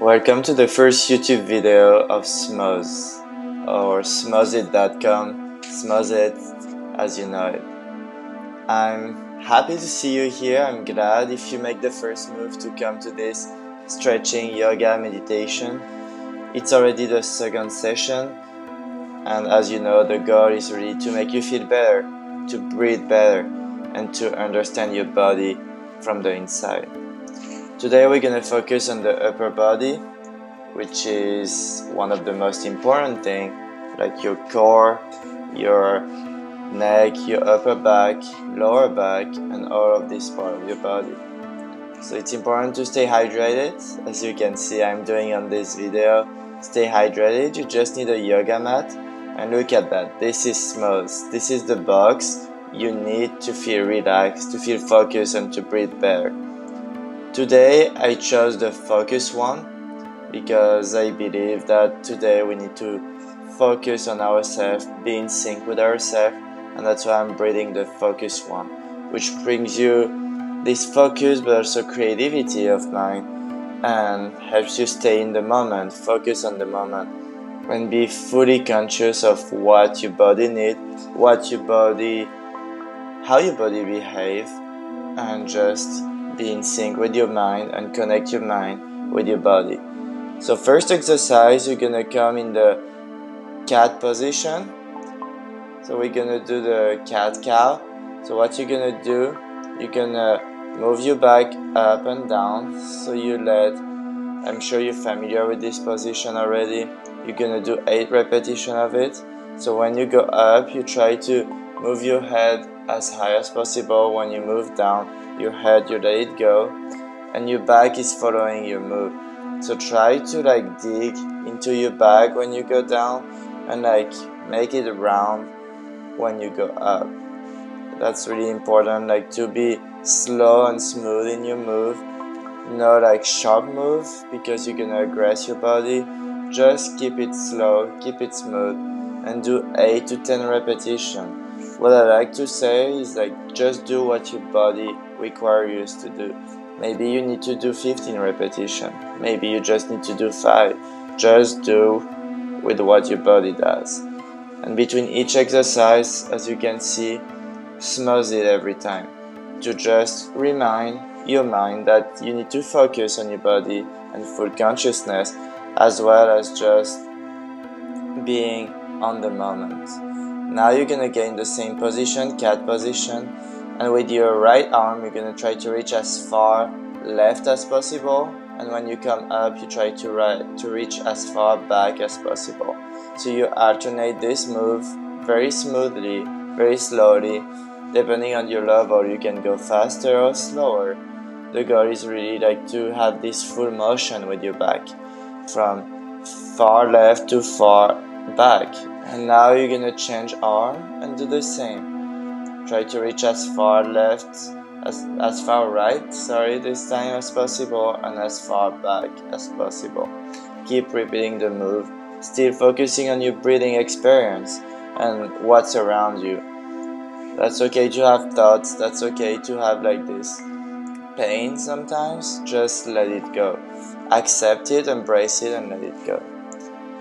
Welcome to the first YouTube video of Smose, or smozeit.com, Smozeit as you know it. I'm happy to see you here. I'm glad if you make the first move to come to this stretching yoga meditation. It's already the second session, and as you know, the goal is really to make you feel better, to breathe better, and to understand your body from the inside. Today we're going to focus on the upper body, which is one of the most important things, like your core, your neck, your upper back, lower back, and all of this part of your body. So it's important to stay hydrated. As you can see, I'm doing on this video. Stay hydrated. You just need a yoga mat, and look at that. This is Smose. This is the box you need to feel relaxed, to feel focused, and to breathe better. Today I chose the focus one because I believe that today we need to focus on ourselves, be in sync with ourselves, and that's why I'm breathing the focus one, which brings you this focus but also creativity of mind and helps you stay in the moment, focus on the moment, and be fully conscious of what your body needs, how your body behaves, and just be in sync with your mind and connect your mind with your body. So first exercise, you're gonna come in the cat position. So we're gonna do the cat cow. So what you're gonna do, you're gonna move your back up and down. So I'm sure you're familiar with this position already. You're gonna do 8 repetitions of it. So when you go up, you try to move your head as high as possible. When you move down your head, you let it go, and your back is following your move. So try to dig into your back when you go down, and make it round when you go up. That's really important, to be slow and smooth in your move. No sharp move, because you're gonna aggress your body. Just keep it slow, keep it smooth, and do 8 to 10 repetitions. What I like to say is just do what your body requires you to do. Maybe you need to do 15 repetitions. Maybe you just need to do 5. Just do with what your body does. And between each exercise, as you can see, Smose it every time to just remind your mind that you need to focus on your body and full consciousness, as well as just being on the moment. Now you're gonna get in the same position, cat position, and with your right arm you're gonna try to reach as far left as possible, and when you come up you try to reach as far back as possible. So you alternate this move very smoothly, very slowly. Depending on your level, you can go faster or slower. The goal is really to have this full motion with your back from far left to far back. And now you're gonna change arm and do the same. Try to reach as far left, as far right, this time as possible, and as far back as possible. Keep repeating the move, still focusing on your breathing experience and what's around you. That's okay to have thoughts, that's okay to have this pain sometimes. Just let it go. Accept it, embrace it, and let it go.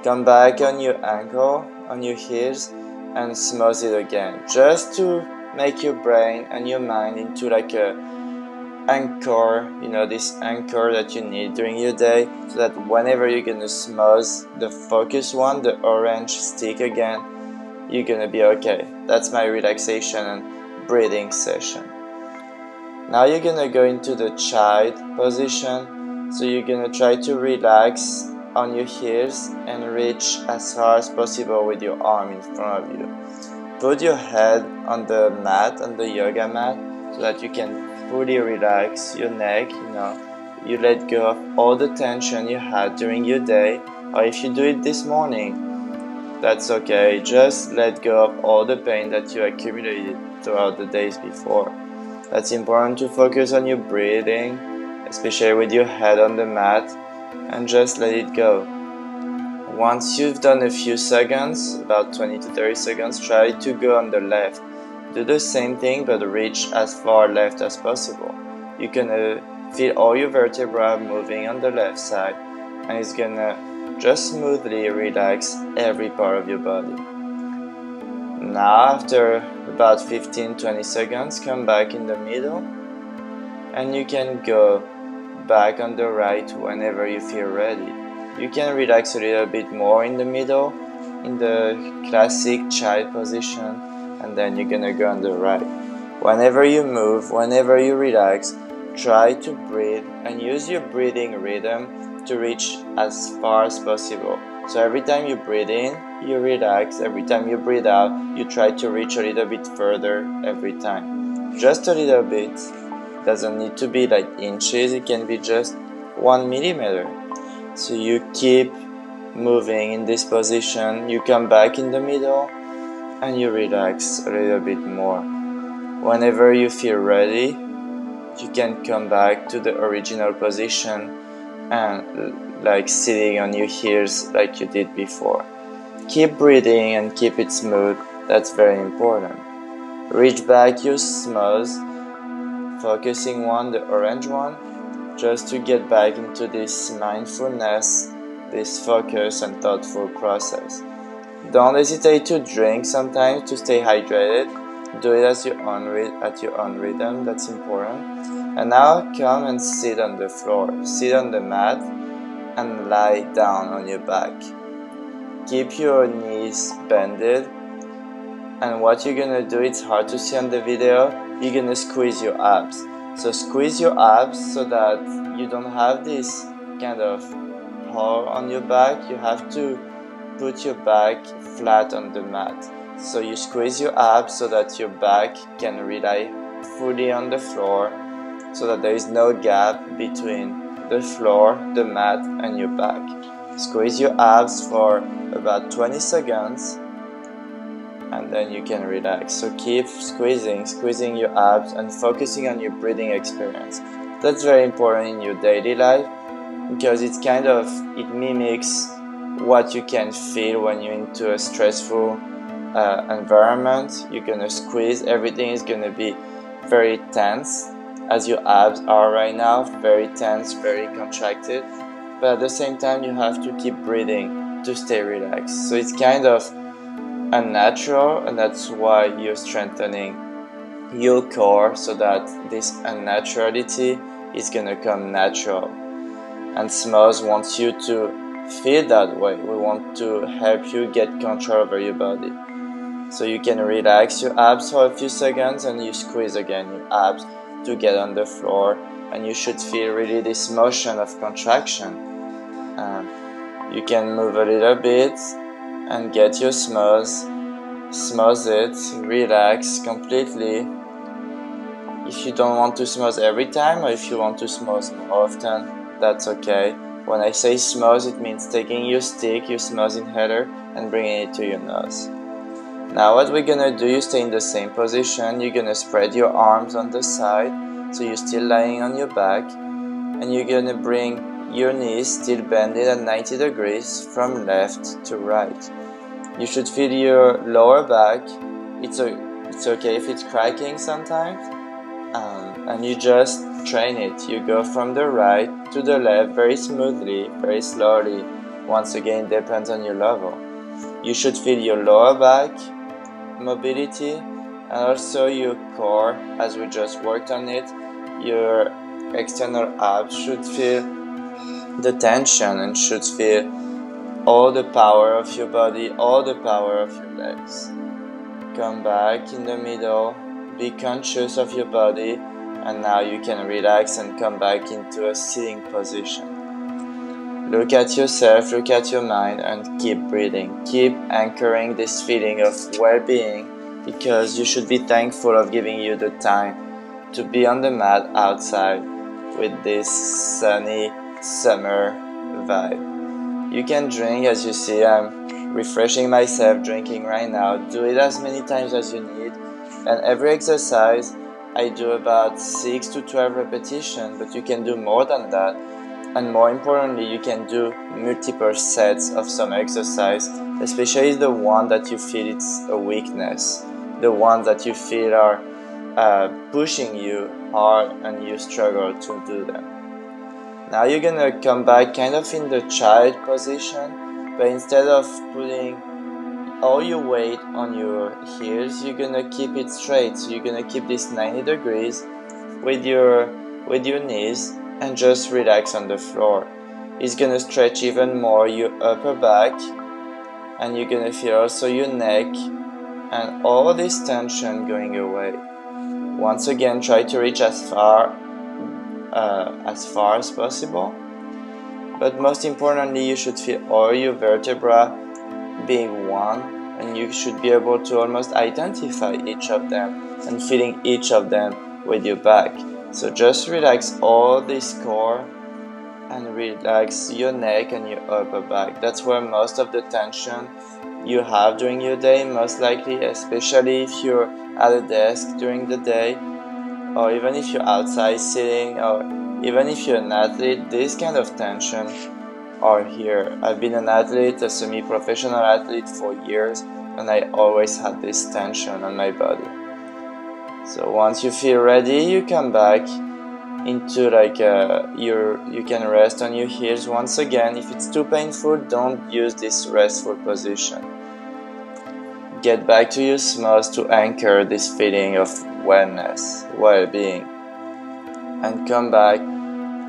Come back on your ankle, on your heels, and Smose it again, just to make your brain and your mind into a anchor, this anchor that you need during your day, so that whenever you're gonna Smose the focus one, the orange stick again, you're gonna be okay. That's my relaxation and breathing session. Now you're gonna go into the child position. So you're gonna try to relax on your heels and reach as far as possible with your arm in front of you. Put your head on the mat, on the yoga mat, so that you can fully relax your neck. You let go of all the tension you had during your day, or if you do it this morning, that's okay. Just let go of all the pain that you accumulated throughout the days before. That's important to focus on your breathing, especially with your head on the mat, and just let it go. Once you've done a few seconds, about 20 to 30 seconds, try to go on the left. Do the same thing, but reach as far left as possible. You can feel all your vertebrae moving on the left side, and it's gonna just smoothly relax every part of your body. Now after about 15-20 seconds, come back in the middle, and you can go back on the right whenever you feel ready. You can relax a little bit more in the middle, in the classic child position, and then you're gonna go on the right. Whenever you move, whenever you relax, try to breathe and use your breathing rhythm to reach as far as possible. So every time you breathe in, you relax. Every time you breathe out, you try to reach a little bit further every time. Just a little bit. Doesn't need to be like inches, it can be just 1 millimeter. So you keep moving in this position, you come back in the middle, and you relax a little bit more. Whenever you feel ready, you can come back to the original position and like sitting on your heels like you did before. Keep breathing and keep it smooth, that's very important. Reach back your Smose, focusing on the orange one, just to get back into this mindfulness, this focus and thoughtful process. Don't hesitate to drink sometimes to stay hydrated. Do it at your own rhythm, that's important. And now come and sit on the floor. Sit on the mat and lie down on your back. Keep your knees bended. And what you're gonna do, it's hard to see on the video, you're gonna squeeze your abs. So squeeze your abs so that you don't have this kind of hole on your back. You have to put your back flat on the mat. So you squeeze your abs so that your back can rely fully on the floor, so that there is no gap between the floor, the mat, and your back. Squeeze your abs for about 20 seconds, and then you can relax. So keep squeezing your abs and focusing on your breathing experience. That's very important in your daily life, because it mimics what you can feel when you're into a stressful environment. You're gonna squeeze, everything is gonna be very tense, as your abs are right now, very tense, very contracted, but at the same time you have to keep breathing to stay relaxed. So it's kind of unnatural, and that's why you're strengthening your core, so that this unnaturality is gonna come natural. And Smose wants you to feel that way. We want to help you get control over your body. So you can relax your abs for a few seconds, and you squeeze again your abs to get on the floor, and you should feel really this motion of contraction. You can move a little bit and get your Smose it, relax completely. If you don't want to Smose every time, or if you want to Smose more often, that's okay. When I say Smose, it means taking your stick, your Smose inhaler, and bringing it to your nose. Now what we're gonna do, you stay in the same position, you're gonna spread your arms on the side, so you're still lying on your back, and you're gonna bring your knees still bended at 90 degrees from left to right. You should feel your lower back. It's okay if it's cracking sometimes, and you just train it. You go from the right to the left very smoothly, very slowly. Once again, depends on your level. You should feel your lower back mobility, and also your core, as we just worked on it. Your external abs should feel the tension and should feel all the power of your body, all the power of your legs. Come back in the middle, be conscious of your body, and now you can relax and come back into a sitting position. Look at yourself, look at your mind, and keep breathing. Keep anchoring this feeling of well-being, because you should be thankful of giving you the time to be on the mat outside with this sunny summer vibe. You can drink, as you see, I'm refreshing myself drinking right now. Do it as many times as you need, and every exercise I do about 6 to 12 repetitions, but you can do more than that. And more importantly, you can do multiple sets of some exercise, especially the one that you feel it's a weakness, the ones that you feel are pushing you hard and you struggle to do them. Now you're gonna come back kind of in the child position, but instead of putting all your weight on your heels, you're gonna keep it straight. So you're gonna keep this 90 degrees with your knees and just relax on the floor. It's gonna stretch even more your upper back, and you're gonna feel also your neck and all this tension going away. Once again, try to reach as far as possible, but most importantly, you should feel all your vertebrae being one, and you should be able to almost identify each of them and feeling each of them with your back. So just relax all this core and relax your neck and your upper back. That's where most of the tension you have during your day, most likely, especially if you're at a desk during the day, or even if you're outside sitting, or even if you're an athlete. This kind of tension are here. I've been an athlete, a semi-professional athlete for years, and I always had this tension on my body. So once you feel ready, you come back into you can rest on your heels once again. If it's too painful, don't use this restful position. Get back to your Smose to anchor this feeling of wellness, well-being, and come back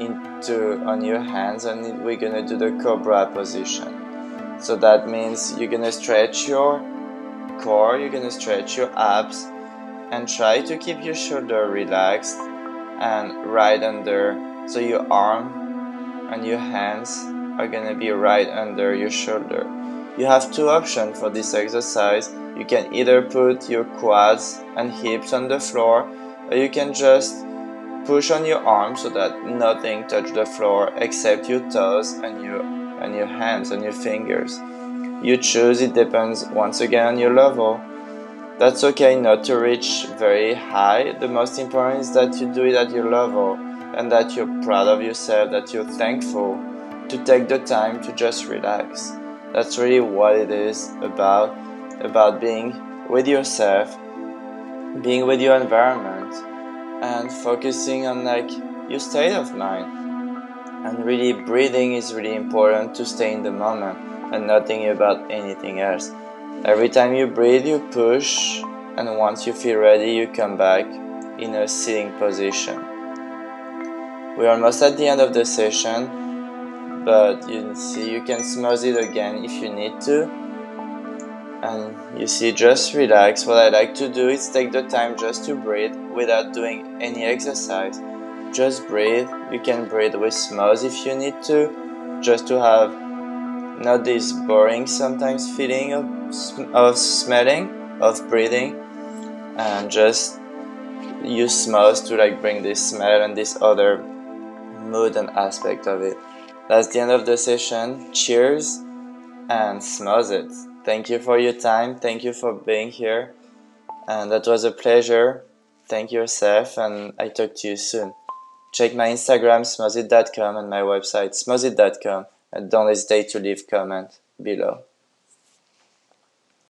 into on your hands, and we're gonna do the cobra position. So that means you're gonna stretch your core, you're gonna stretch your abs, and try to keep your shoulder relaxed and right under. So your arm and your hands are gonna be right under your shoulder. You have two options for this exercise. You can either put your quads and hips on the floor, or you can just push on your arms so that nothing touches the floor except your toes and your hands and your fingers. You choose, it depends once again on your level. That's okay not to reach very high. The most important is that you do it at your level and that you're proud of yourself, that you're thankful to take the time to just relax. That's really what it is about being with yourself, being with your environment, and focusing on your state of mind. And really breathing is really important to stay in the moment and not thinking about anything else. Every time you breathe, you push, and once you feel ready, you come back in a sitting position. We're almost at the end of the session, but you see you can Smose it again if you need to. And you see, just relax. What I like to do is take the time just to breathe without doing any exercise. Just breathe. You can breathe with Smose if you need to, just to have not this boring sometimes feeling of smelling, of breathing, and just use Smose to bring this smell and this other mood and aspect of it. That's the end of the session. Cheers and Smose it. Thank you for your time. Thank you for being here. And that was a pleasure. Thank yourself, and I talk to you soon. Check my Instagram, smozeit.com, and my website, smozeit.com, and don't hesitate to leave comment below.